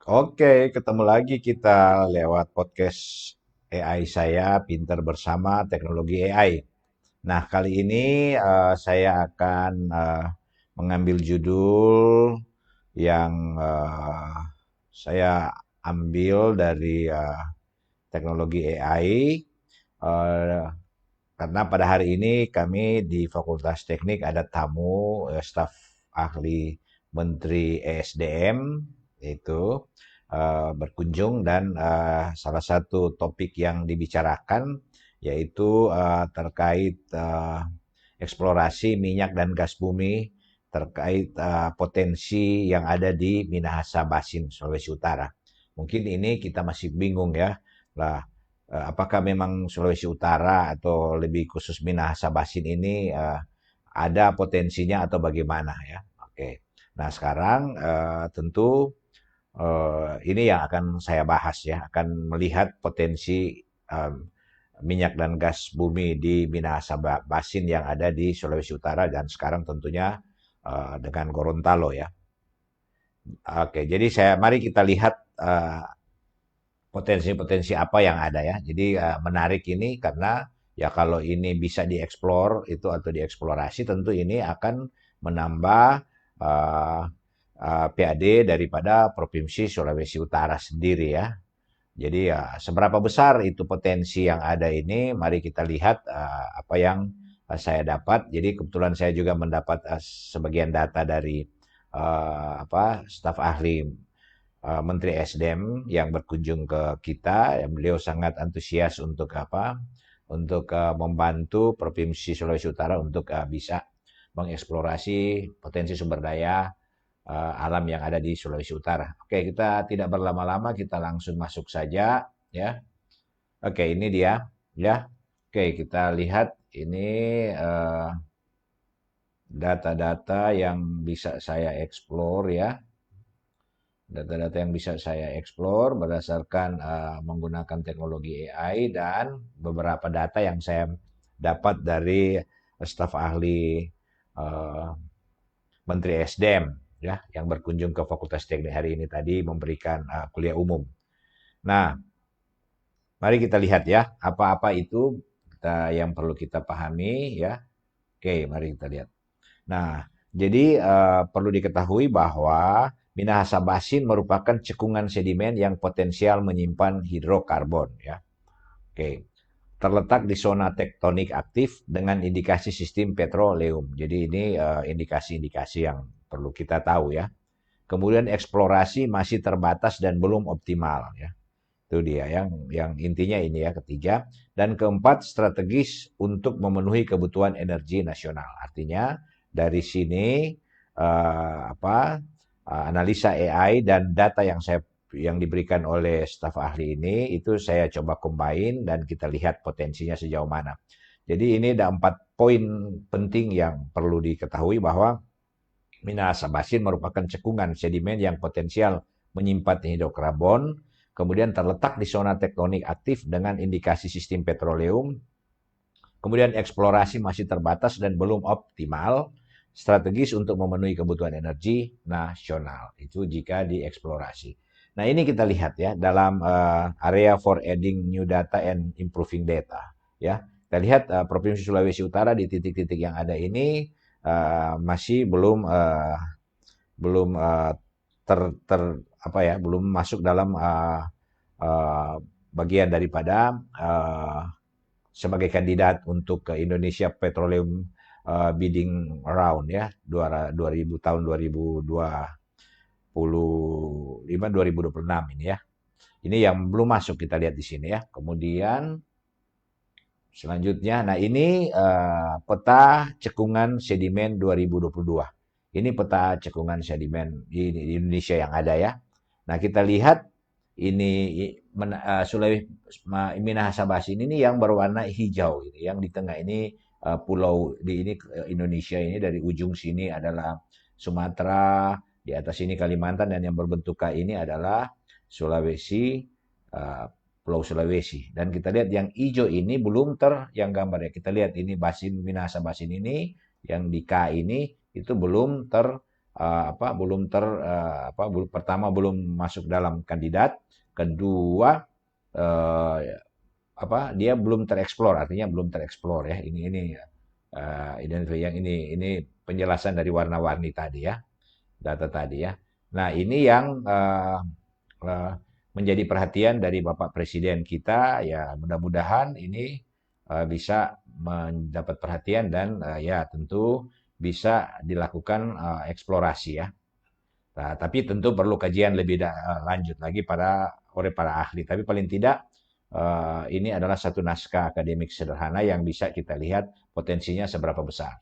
Oke, ketemu lagi kita lewat podcast AI saya, Pinter Bersama Teknologi AI. Nah, kali ini saya akan mengambil judul yang saya ambil dari teknologi AI, eh, karena pada hari ini kami di Fakultas Teknik ada tamu staf ahli Menteri ESDM itu berkunjung dan salah satu topik yang dibicarakan yaitu terkait eksplorasi minyak dan gas bumi terkait potensi yang ada di Minahasa Basin, Sulawesi Utara. Mungkin ini kita masih bingung ya. Lah, apakah memang Sulawesi Utara atau lebih khusus Minahasa Basin ini ada potensinya atau bagaimana ya? Oke. Nah, sekarang tentu ini yang akan saya bahas ya, akan melihat potensi minyak dan gas bumi di Minahasa Basin yang ada di Sulawesi Utara dan sekarang tentunya dengan Gorontalo ya. Oke, jadi mari kita lihat potensi-potensi apa yang ada ya. Jadi menarik ini karena ya kalau ini bisa dieksplor itu atau dieksplorasi tentu ini akan menambah uh, PAD daripada Provinsi Sulawesi Utara sendiri ya. Jadi ya seberapa besar itu potensi yang ada ini, mari kita lihat apa yang saya dapat. Jadi kebetulan saya juga mendapat sebagian data dari staf ahli Menteri SDM yang berkunjung ke kita. Beliau sangat antusias untuk Untuk membantu Provinsi Sulawesi Utara untuk bisa mengeksplorasi potensi sumber daya alam yang ada di Sulawesi Utara. Oke, kita tidak berlama-lama, kita langsung masuk saja ya. Oke, ini dia ya. Oke, kita lihat ini data-data yang bisa saya explore ya. Data-data yang bisa saya explore berdasarkan menggunakan teknologi AI dan beberapa data yang saya dapat dari staf ahli uh, Menteri SDM ya yang berkunjung ke Fakultas Teknik hari ini tadi memberikan kuliah umum. Nah, mari kita lihat ya apa-apa itu yang perlu kita pahami ya. Oke, mari kita lihat. Nah, jadi perlu diketahui bahwa Minahasa Basin merupakan cekungan sedimen yang potensial menyimpan hidrokarbon ya. Oke. Terletak di zona tektonik aktif dengan indikasi sistem petroleum. Jadi ini indikasi-indikasi yang perlu kita tahu ya. Kemudian eksplorasi masih terbatas dan belum optimal ya. Itu dia yang intinya ini ya ketiga. Dan keempat strategis untuk memenuhi kebutuhan energi nasional. Artinya dari sini analisa AI dan data yang diberikan oleh staf ahli ini itu saya coba combine dan kita lihat potensinya sejauh mana. Jadi ini ada 4 poin penting yang perlu diketahui bahwa Minahasa Basin merupakan cekungan sedimen yang potensial menyimpan hidrokarbon, kemudian terletak di zona tektonik aktif dengan indikasi sistem petroleum, kemudian eksplorasi masih terbatas dan belum optimal, strategis untuk memenuhi kebutuhan energi nasional. Itu jika dieksplorasi. Nah ini kita lihat ya dalam area for adding new data and improving data. Ya, kita lihat Provinsi Sulawesi Utara di titik-titik yang ada ini masih belum belum masuk dalam bagian daripada sebagai kandidat untuk ke Indonesia Petroleum Bidding Round ya 2000 tahun 2025 ini ya. Ini yang belum masuk kita lihat di sini ya. Kemudian selanjutnya, nah ini peta cekungan sedimen 2022. Ini peta cekungan sedimen di Indonesia yang ada ya. Nah kita lihat ini Sulawesi Minahasa Basin ini yang berwarna hijau, ini yang di tengah ini pulau di ini Indonesia ini dari ujung sini adalah Sumatera, di atas ini Kalimantan dan yang berbentuk K ini adalah Sulawesi, uh, Pulau Sulawesi. Dan kita lihat yang hijau ini belum yang gambar ya. Kita lihat ini Minahasa Basin ini yang di K ini itu belum pertama belum masuk dalam kandidat, kedua eh, dia belum tereksplor, artinya belum tereksplor ya. Ini penjelasan dari warna-warni tadi ya, data tadi ya. Nah, ini yang eh, menjadi perhatian dari Bapak Presiden kita, ya mudah-mudahan ini bisa mendapat perhatian dan ya tentu bisa dilakukan eksplorasi ya. Nah, tapi tentu perlu kajian lebih lanjut lagi oleh para ahli. Tapi paling tidak ini adalah satu naskah akademik sederhana yang bisa kita lihat potensinya seberapa besar.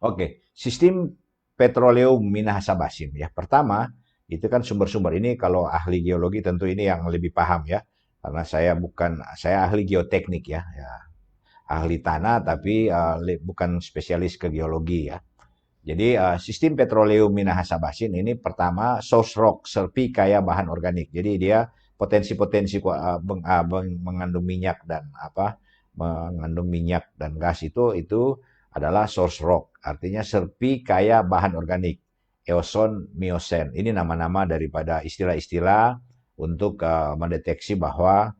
Oke, sistem petroleum Minahasa Basin ya. Pertama, itu kan sumber-sumber ini kalau ahli geologi tentu ini yang lebih paham ya. Karena saya ahli geoteknik ya, ahli tanah tapi bukan spesialis ke geologi ya. Jadi sistem petroleum Minahasa Basin ini pertama source rock, serpi kaya bahan organik. Jadi dia potensi-potensi mengandung minyak dan mengandung minyak dan gas itu adalah source rock. Artinya serpi kaya bahan organik. Eoson, Miocene. Ini nama-nama daripada istilah-istilah untuk mendeteksi bahwa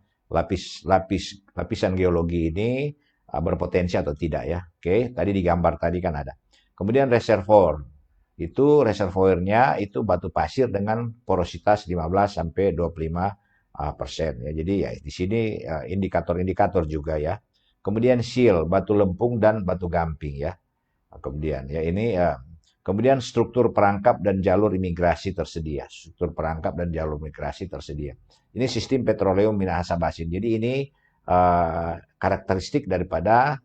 lapisan geologi ini berpotensi atau tidak ya. Oke, tadi di gambar tadi kan ada. Kemudian reservoir, itu reservoirnya itu batu pasir dengan porositas 15 sampai 25%. Ya. Jadi ya di sini indikator-indikator juga ya. Kemudian seal, batu lempung dan batu gamping ya. Kemudian ya kemudian struktur perangkap dan jalur imigrasi tersedia. Struktur perangkap dan jalur imigrasi tersedia. Ini sistem petroleum Minahasa Basin. Jadi ini karakteristik daripada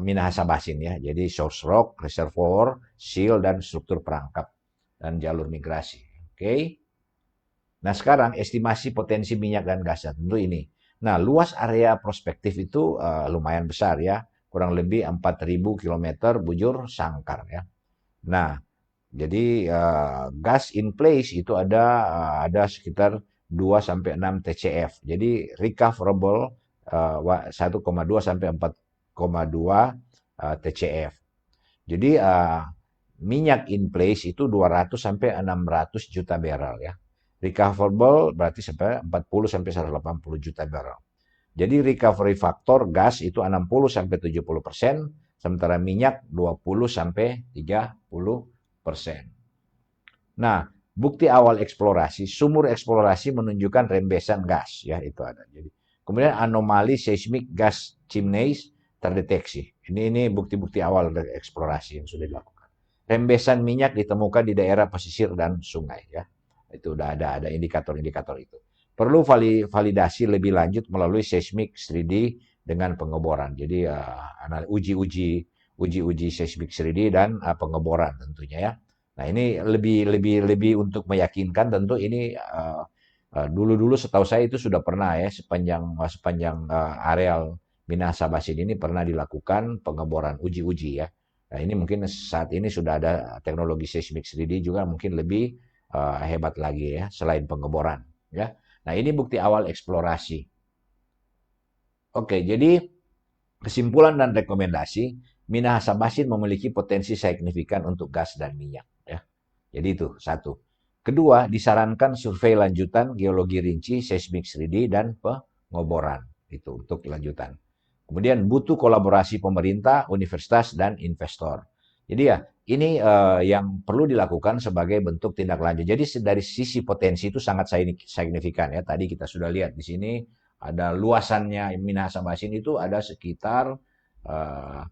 Minahasa Basin ya. Jadi source rock, reservoir, seal dan struktur perangkap dan jalur migrasi. Oke. Nah, sekarang estimasi potensi minyak dan gas tentu ini. Nah, luas area prospektif itu lumayan besar ya. Kurang lebih 4.000 km bujur sangkar ya. Nah, jadi gas in place itu ada sekitar 2 sampai 6 TCF. Jadi recoverable 1,2 sampai 4,2 TCF. Jadi minyak in place itu 200 sampai 600 juta barrel ya. Recoverable berarti sampai 40 sampai 180 juta barrel. Jadi recovery factor gas itu 60 sampai 70%, sementara minyak 20 sampai 30%. Nah, bukti awal eksplorasi, sumur eksplorasi menunjukkan rembesan gas ya itu ada. Jadi kemudian anomali seismik gas chimneys terdeteksi. Ini bukti-bukti awal dari eksplorasi yang sudah dilakukan. Rembesan minyak ditemukan di daerah pesisir dan sungai ya. Itu udah ada indikator-indikator itu. Perlu validasi lebih lanjut melalui seismik 3D dengan pengeboran. Jadi uji seismik 3D dan pengeboran tentunya ya. Nah, ini lebih untuk meyakinkan tentu ini dulu-dulu setahu saya itu sudah pernah ya sepanjang areal Minahasa Basin ini pernah dilakukan pengeboran uji ya. Nah, ini mungkin saat ini sudah ada teknologi seismik 3D juga mungkin lebih hebat lagi ya selain pengeboran ya. Nah, ini bukti awal eksplorasi. Oke, jadi kesimpulan dan rekomendasi, Minahasa Basin memiliki potensi signifikan untuk gas dan minyak ya. Jadi itu satu. Kedua, disarankan survei lanjutan geologi rinci, seismik 3D dan pengoboran itu untuk lanjutan. Kemudian butuh kolaborasi pemerintah, universitas dan investor. Jadi ya ini yang perlu dilakukan sebagai bentuk tindak lanjut. Jadi dari sisi potensi itu sangat signifikan ya. Tadi kita sudah lihat di sini ada luasannya Minahasa Basin itu ada sekitar 4.000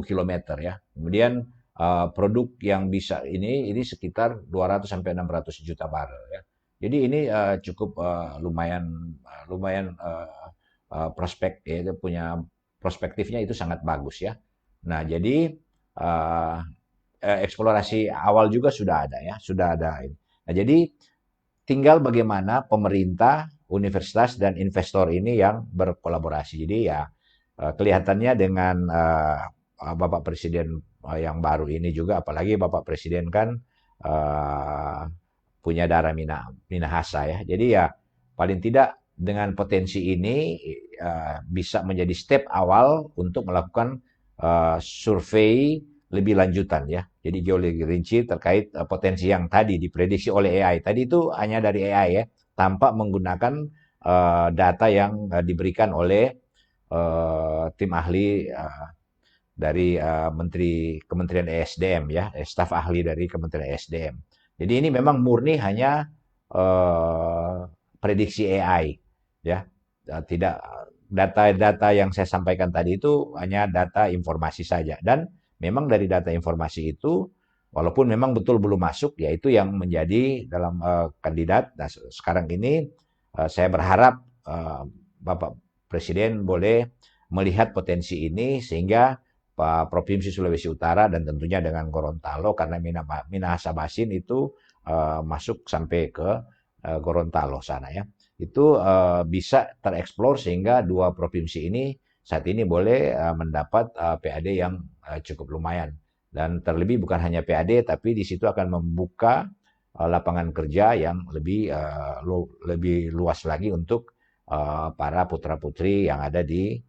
km ya. Kemudian produk yang bisa ini sekitar 200 sampai 600 juta barrel ya. Jadi ini cukup lumayan prospek ya, itu punya prospektifnya itu sangat bagus ya. Nah, jadi eksplorasi awal juga sudah ada ya, sudah ada. Nah, jadi tinggal bagaimana pemerintah, universitas dan investor ini yang berkolaborasi. Jadi ya kelihatannya dengan Bapak Presiden yang baru ini juga, apalagi Bapak Presiden kan punya darah Minahasa ya. Jadi ya paling tidak dengan potensi ini bisa menjadi step awal untuk melakukan survei lebih lanjutan ya. Jadi jauh lebih rinci terkait potensi yang tadi diprediksi oleh AI. Tadi itu hanya dari AI ya, tanpa menggunakan data yang diberikan oleh tim ahli dari Kementerian ESDM ya, staf ahli dari Kementerian ESDM. Jadi ini memang murni hanya prediksi AI ya. Tidak, data-data yang saya sampaikan tadi itu hanya data informasi saja, dan memang dari data informasi itu walaupun memang betul belum masuk, yaitu yang menjadi dalam kandidat. Nah, sekarang ini saya berharap Bapak Presiden boleh melihat potensi ini sehingga Provinsi Sulawesi Utara dan tentunya dengan Gorontalo, karena Minahasa Basin itu masuk sampai ke Gorontalo sana ya. Itu bisa tereksplor sehingga dua provinsi ini saat ini boleh mendapat PAD yang cukup lumayan. Dan terlebih bukan hanya PAD, tapi di situ akan membuka lapangan kerja yang lebih luas lagi untuk para putra-putri yang ada di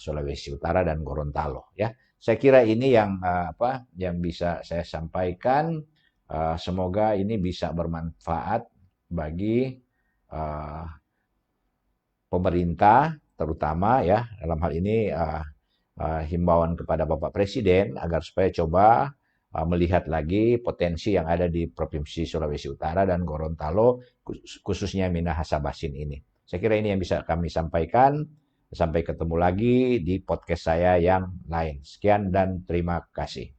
Sulawesi Utara dan Gorontalo ya. Saya kira ini yang bisa saya sampaikan. Semoga ini bisa bermanfaat bagi pemerintah terutama ya, dalam hal ini himbauan kepada Bapak Presiden agar supaya coba melihat lagi potensi yang ada di Provinsi Sulawesi Utara dan Gorontalo, khususnya Minahasa Basin ini. Saya kira ini yang bisa kami sampaikan. Sampai ketemu lagi di podcast saya yang lain. Sekian dan terima kasih.